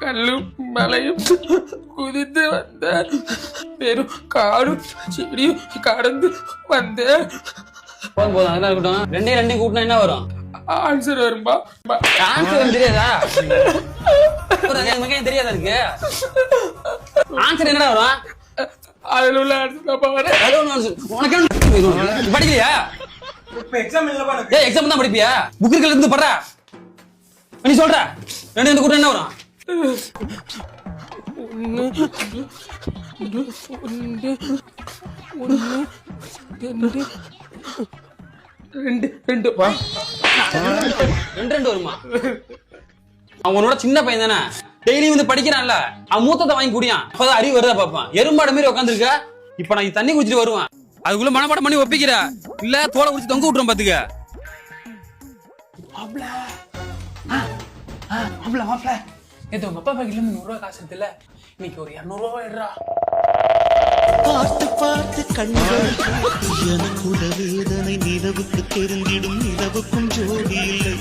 கல்லும் மலையும் குதித்து வந்த வெறும் காடும் செடியும் கடந்து வந்த போதும் போதும் அதெல்லாம் இருக்கட்டும். ரெண்டையும் கூட்டினா என்ன வரும்? ஆன்சர் வரும்பா. ஆன்சர் தெரியாதா? எனக்கு தெரியாதா இருக்கு? ஆன்சர் என்னடா வரும்? அதுல உள்ள ஆன்சர் உனக்கு படிக்கலையா? எக்ஸாம் தான் படிப்பியா? புக்கு இருந்து படுற நீ சொல்ற. ரெண்டு கூட்டம் என்ன வரும்? ரெண்டு வருமா? அவனோட சின்ன பையன் தானே, டெய்லி வந்து படிக்கிறான்ல, அவன் மூத்தத்தை வாங்கி குடியான், அப்பதான் அறிவு வருதா பாப்பான். எறும்பாடு மாதிரி உட்காந்துருக்க. இப்ப நான் தண்ணி குடிச்சிட்டு வருவேன், அதுக்குள்ள மனப்பாடம் பண்ணி ஒப்பிக்கிற இல்ல தோலை குடிச்சு தொங்க விட்டுறோம் பாத்துக்க. நேத்து உங்க அப்பா பாக்கெட்ல 100 ரூபாய் காசு இருக்குல்ல, இன்னைக்கு ஒரு 200 ரூபாய் எடுறா. பார்த்து பார்த்து கண்கள் எனக்கு வேதனை நிலவுக்கு தெரிந்திடும் நிலவுக்கும் ஜோடி இல்லை.